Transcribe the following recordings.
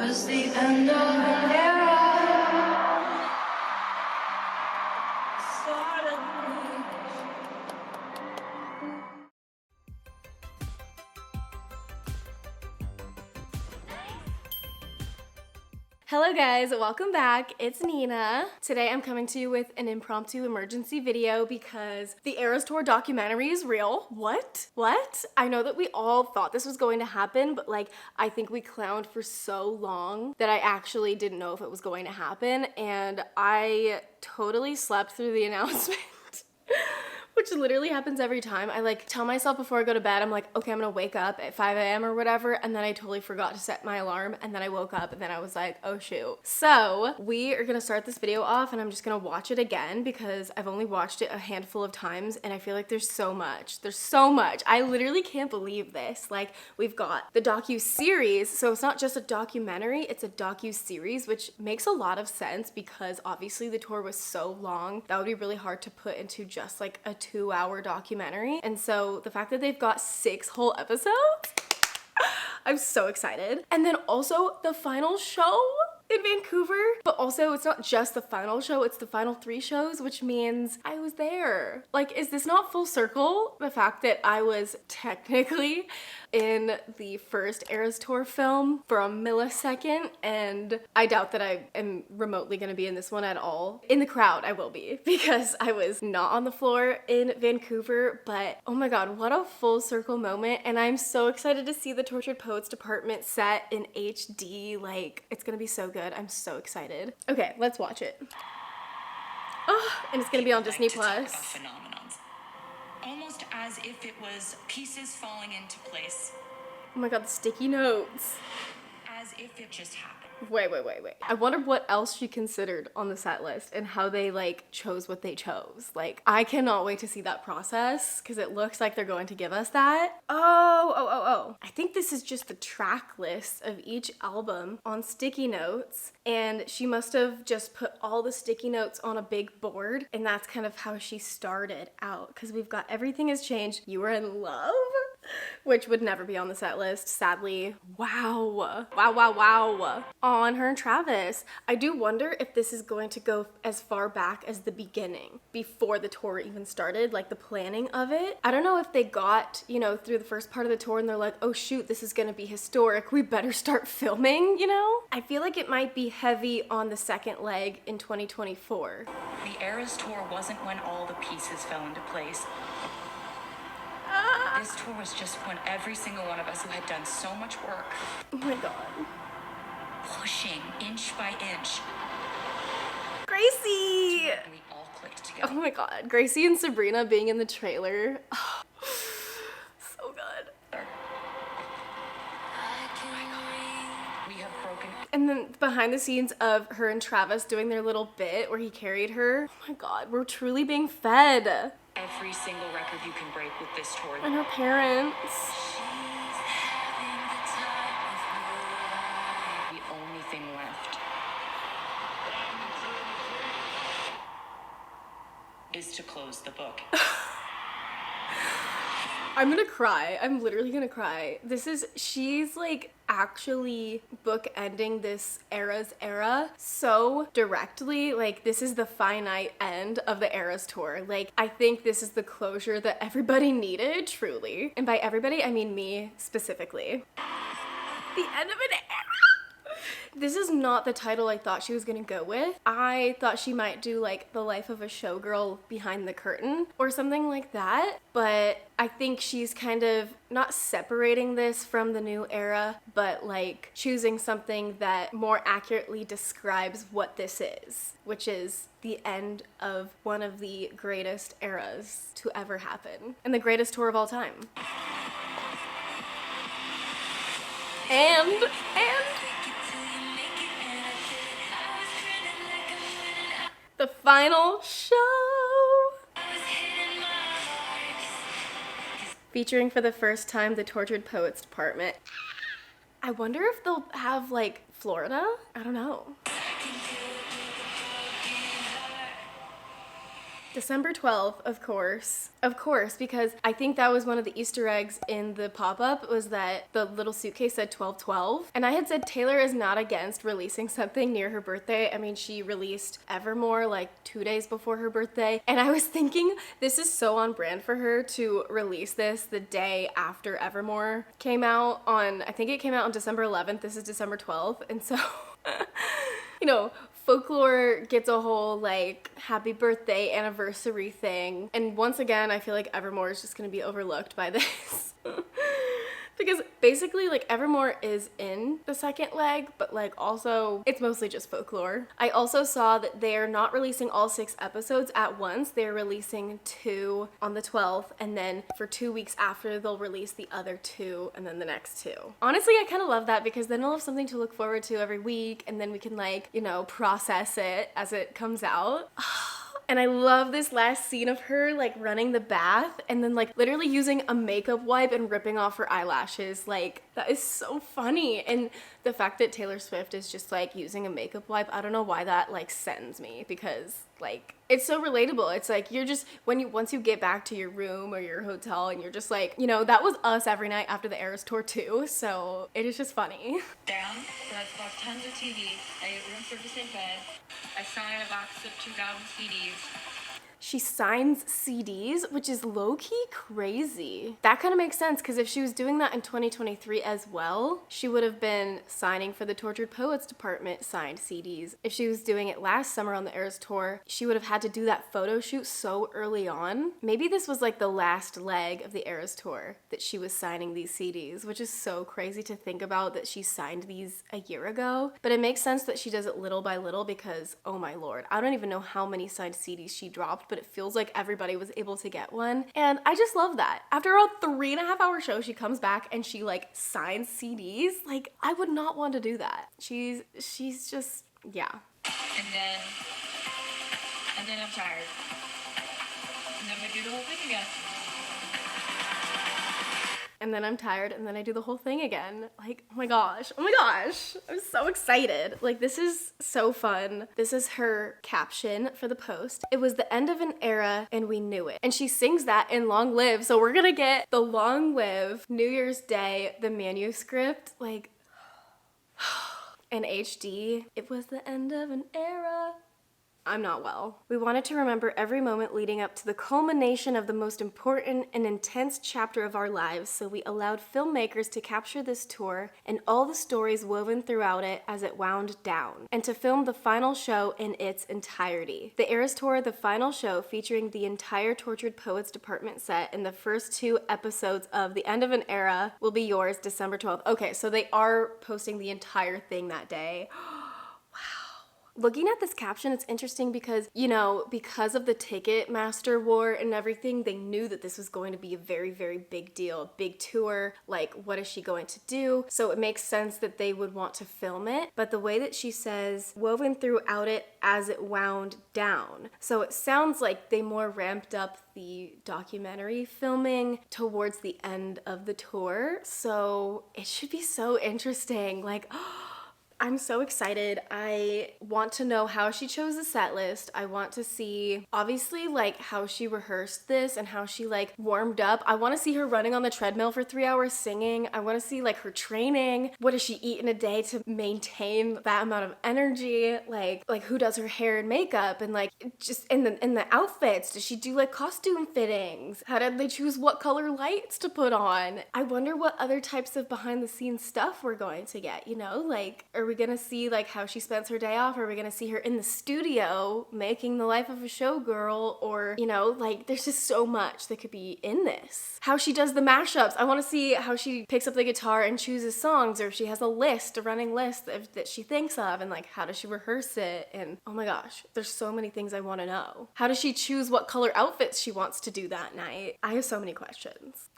was the end of an era. Start of me. Hello guys, welcome back. It's Nena. Today I'm coming to you with an impromptu emergency video because the Eras Tour documentary is real. What? I know that we all thought this was going to happen, but like I think we clowned for so long that I actually didn't know if it was going to happen, and I totally slept through the announcement. Which literally happens every time. I like tell myself before I go to bed, I'm like, okay, I'm gonna wake up at 5 a.m. or whatever, and then I totally forgot to set my alarm, and then I woke up, and then I was like, oh shoot. So we are gonna start this video off, and I'm just gonna watch it again because I've only watched it a handful of times, and I feel like there's so much. I literally can't believe this. Like, we've got the docuseries, so it's not just a documentary, it's a docuseries, which makes a lot of sense because obviously the tour was so long. That would be really hard to put into just like a 2-hour documentary. And so the fact that they've got 6 whole episodes, I'm so excited. And then also the final show in Vancouver, but also it's not just the final show, it's the final 3 shows, which means I was there. Like, is this not full circle? The fact that I was technically in the first Eras Tour film for a millisecond, and I doubt that I am remotely gonna be in this one at all. In the crowd, I will be, because I was not on the floor in Vancouver, but oh my god, what a full circle moment, and I'm so excited to see the Tortured Poets department set in HD. Like, it's gonna be so good. I'm so excited. Okay, let's watch it. Oh, and it's gonna be on Disney Plus. Phenomenons. Almost as if it was pieces falling into place. Oh my god, the sticky notes. As if it just happened. Wait. I wonder what else she considered on the set list and how they like chose what they chose. Like, I cannot wait to see that process because it looks like they're going to give us that. Oh. I think this is just the track list of each album on sticky notes, and she must have just put all the sticky notes on a big board, and that's kind of how she started out, because we've got Everything Has Changed, You Were in Love, which would never be on the set list, sadly. Wow. On Her and Travis. I do wonder if this is going to go as far back as the beginning, before the tour even started, like the planning of it. I don't know if they got, you know, through the first part of the tour and they're like, oh shoot, this is gonna be historic, we better start filming, you know? I feel like it might be heavy on the second leg in 2024. The Eras Tour wasn't when all the pieces fell into place. This tour was just when every single one of us who had done so much work. Oh my god. Pushing inch by inch. Gracie! We all clicked together. Oh my god. Gracie and Sabrina being in the trailer. Oh, so good. We have broken. And then behind the scenes of her and Travis doing their little bit where he carried her. Oh my god, we're truly being fed. Every single record you can break with this tour. And her parents. The only thing left is to close the book. I'm gonna cry. I'm literally gonna cry. She's like actually bookending this era's era so directly. Like, this is the finite end of the Eras Tour. Like, I think this is the closure that everybody needed, truly. And by everybody, I mean me specifically. The end of an era! This is not the title I thought she was gonna go with. I thought she might do like The Life of a Showgirl Behind the Curtain or something like that, but I think she's kind of not separating this from the new era, but like choosing something that more accurately describes what this is, which is the end of one of the greatest eras to ever happen and the greatest tour of all time. And the final show, featuring for the first time the Tortured Poets department. I wonder if they'll have like Florida? I don't know. December 12th, of course. Of course, because I think that was one of the Easter eggs in the pop-up, was that the little suitcase said 12/12. And I had said Taylor is not against releasing something near her birthday. I mean, she released Evermore like 2 days before her birthday. And I was thinking this is so on brand for her to release this the day after Evermore came out on, I think it came out on December 11th. This is December 12th. And so, you know, Folklore gets a whole like happy birthday anniversary thing. And once again, I feel like Evermore is just gonna be overlooked by this. Because basically, like, Evermore is in the second leg, but like also it's mostly just Folklore. I also saw that they're not releasing all 6 episodes at once. They're releasing 2 on the 12th, and then for 2 weeks after they'll release the other 2 and then the next 2. Honestly, I kind of love that because then we'll have something to look forward to every week, and then we can like, you know, process it as it comes out. And I love this last scene of her like running the bath and then like literally using a makeup wipe and ripping off her eyelashes. Like, that is so funny. And the fact that Taylor Swift is just like using a makeup wipe, I don't know why that like sends me, because like it's so relatable. It's like you're just, once you get back to your room or your hotel and you're just like, you know, that was us every night after the Eras tour too. So it is just funny. Down, that's about tons of TV. I get room service in bed. I signed a box of 2,000 CDs. She signs CDs, which is low-key crazy. That kind of makes sense, because if she was doing that in 2023 as well, she would have been signing for the Tortured Poets department signed CDs. If she was doing it last summer on the Eras tour, she would have had to do that photo shoot so early on. Maybe this was like the last leg of the Eras tour that she was signing these CDs, which is so crazy to think about that she signed these a year ago. But it makes sense that she does it little by little because, oh my lord, I don't even know how many signed CDs she dropped, but it feels like everybody was able to get one. And I just love that. After a 3.5-hour show, she comes back and she like signs CDs. Like, I would not want to do that. She's just, yeah. And then I'm tired. And then we do the whole thing again. And then I'm tired, and then I do the whole thing again. Like, oh my gosh, I'm so excited. Like, this is so fun. This is her caption for the post. It was the end of an era, and we knew it. And she sings that in Long Live, so we're gonna get the Long Live New Year's Day, the Manuscript, like, in HD. It was the end of an era. I'm not well. We wanted to remember every moment leading up to the culmination of the most important and intense chapter of our lives, so we allowed filmmakers to capture this tour and all the stories woven throughout it as it wound down, and to film the final show in its entirety. The Eras Tour, the final show featuring the entire Tortured Poets department set and the first 2 episodes of The End of an Era, will be yours December 12th. Okay, so they are posting the entire thing that day. Looking at this caption, it's interesting because, you know, because of the Ticketmaster war and everything, they knew that this was going to be a very, very big deal, big tour. Like, what is she going to do? So it makes sense that they would want to film it. But the way that she says, woven throughout it as it wound down. So it sounds like they more ramped up the documentary filming towards the end of the tour. So it should be so interesting. Like, I'm so excited. I want to know how she chose the set list. I want to see, obviously, like, how she rehearsed this and how she, like, warmed up. I want to see her running on the treadmill for 3 hours singing. I want to see, like, her training. What does she eat in a day to maintain that amount of energy? Like who does her hair and makeup? And, like, just in the outfits, does she do, like, costume fittings? How did they choose what color lights to put on? I wonder what other types of behind the scenes stuff we're going to get, you know? Like, are we gonna see like how she spends her day off? Are we gonna see her in the studio making the life of a showgirl? Or, you know, like, there's just so much that could be in this. How she does the mashups. I want to see how she picks up the guitar and chooses songs, or if she has a running list that she thinks of, and like how does she rehearse it? And oh my gosh, there's so many things I want to know. How does she choose what color outfits she wants to do that night? I have so many questions.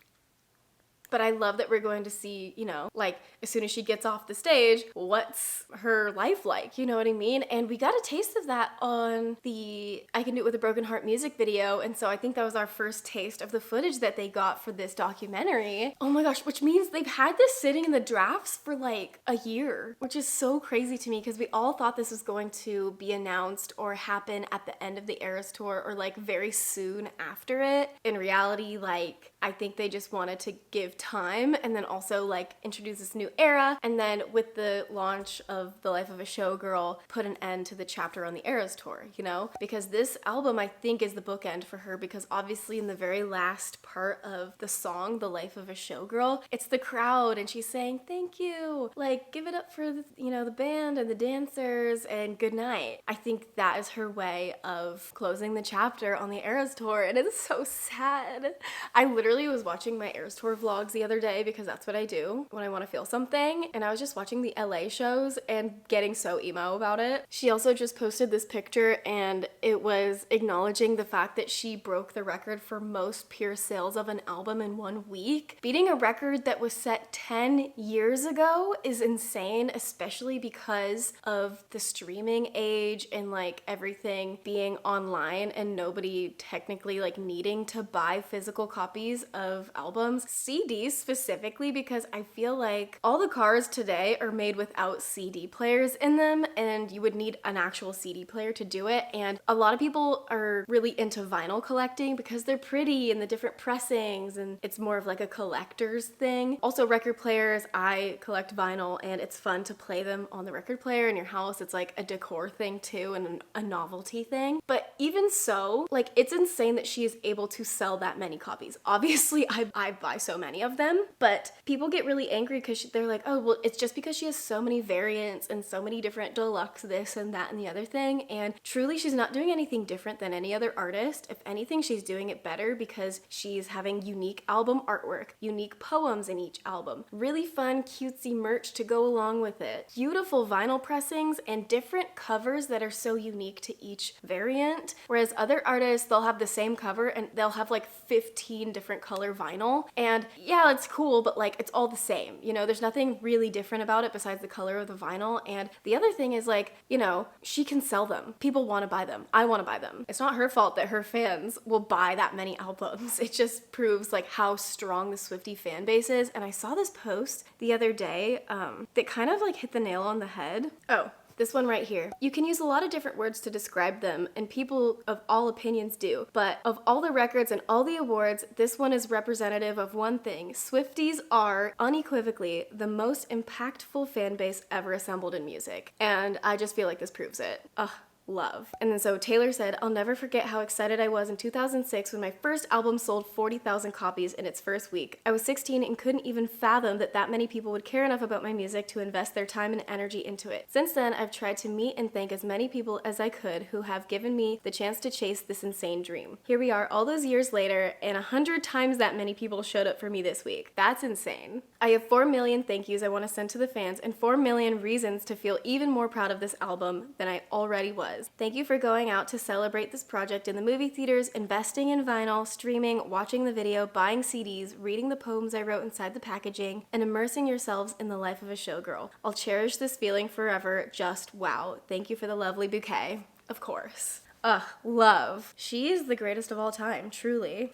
but I love that we're going to see, you know, like as soon as she gets off the stage, what's her life like, you know what I mean? And we got a taste of that on the I Can Do It With a Broken Heart music video, and so I think that was our first taste of the footage that they got for this documentary. Oh my gosh, which means they've had this sitting in the drafts for like a year, which is so crazy to me because we all thought this was going to be announced or happen at the end of the Eras tour or like very soon after it. In reality, like I think they just wanted to give time and then also like introduce this new era, and then with the launch of The Life of a Showgirl, put an end to the chapter on the Eras tour, you know? Because this album I think is the bookend for her, because obviously in the very last part of the song The Life of a Showgirl, it's the crowd and she's saying thank you, like give it up for the, you know, the band and the dancers and good night. I think that is her way of closing the chapter on the Eras tour, and it's so sad. I literally was watching my Eras tour vlogs the other day because that's what I do when I want to feel something, and I was just watching the LA shows and getting so emo about it. She also just posted this picture and it was acknowledging the fact that she broke the record for most pure sales of an album in 1 week. Beating a record that was set 10 years ago is insane, especially because of the streaming age and like everything being online and nobody technically like needing to buy physical copies of albums. CDs specifically, because I feel like all the cars today are made without CD players in them, and you would need an actual CD player to do it. And a lot of people are really into vinyl collecting because they're pretty and the different pressings, and it's more of like a collector's thing. Also record players, I collect vinyl and it's fun to play them on the record player in your house. It's like a decor thing too and a novelty thing. But even so, like it's insane that she is able to sell that many copies. Obviously I buy so many of them, but people get really angry because they're like, oh well, it's just because she has so many variants and so many different deluxe this and that and the other thing. And truly she's not doing anything different than any other artist. If anything, she's doing it better because she's having unique album artwork, unique poems in each album, really fun cutesy merch to go along with it, beautiful vinyl pressings and different covers that are so unique to each variant. Whereas other artists, they'll have the same cover and they'll have like 15 different color vinyl, and yeah, it's cool, but like it's all the same, you know, there's nothing really different about it besides the color of the vinyl. And the other thing is like, you know, she can sell them. People want to buy them. I want to buy them. It's not her fault that her fans will buy that many albums. It just proves like how strong the Swiftie fan base is. And I saw this post the other day that kind of like hit the nail on the head. Oh, this one right here. You can use a lot of different words to describe them, and people of all opinions do, but of all the records and all the awards, this one is representative of one thing. Swifties are unequivocally the most impactful fan base ever assembled in music, and I just feel like this proves it. Ugh. Love. And then so Taylor said, I'll never forget how excited I was in 2006 when my first album sold 40,000 copies in its first week. I was 16 and couldn't even fathom that many people would care enough about my music to invest their time and energy into it. Since then, I've tried to meet and thank as many people as I could who have given me the chance to chase this insane dream. Here we are all those years later, and 100 times that many people showed up for me this week. That's insane. I have 4 million thank yous I want to send to the fans and 4 million reasons to feel even more proud of this album than I already was. Thank you for going out to celebrate this project in the movie theaters, investing in vinyl, streaming, watching the video, buying CDs, reading the poems I wrote inside the packaging, and immersing yourselves in the life of a showgirl. I'll cherish this feeling forever. Just wow. Thank you for the lovely bouquet. Of course. Ugh, love. She is the greatest of all time, truly.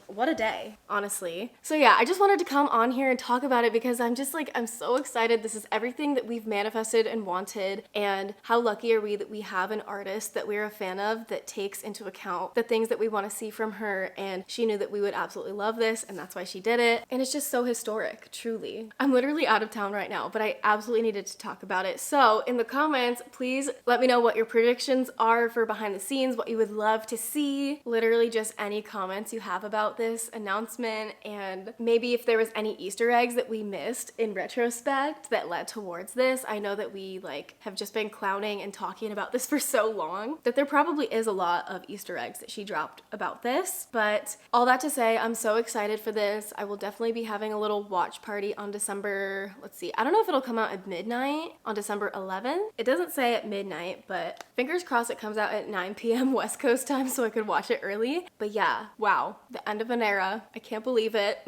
What a day, honestly. So yeah, I just wanted to come on here and talk about it because I'm just like, I'm so excited. This is everything that we've manifested and wanted, and how lucky are we that we have an artist that we're a fan of that takes into account the things that we want to see from her, and she knew that we would absolutely love this, and that's why she did it, and it's just so historic, truly. I'm literally out of town right now, but I absolutely needed to talk about it. So in the comments, please let me know what your predictions are for behind the scenes, what you would love to see, literally just any comments you have about this announcement, and maybe if there was any Easter eggs that we missed in retrospect that led towards this. I know that we like have just been clowning and talking about this for so long that there probably is a lot of Easter eggs that she dropped about this, but all that to say, I'm so excited for this. I will definitely be having a little watch party on December, let's see, I don't know if it'll come out at midnight on December 11th. It doesn't say at midnight, but fingers crossed it comes out at 9 p.m. West Coast time so I could watch it early. But yeah, wow, the end of an era. I can't believe it.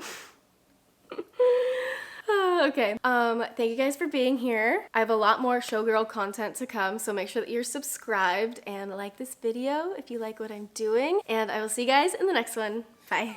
Okay, thank you guys for being here. I have a lot more showgirl content to come, so make sure that you're subscribed and like this video if you like what I'm doing, and I will see you guys in the next one. Bye.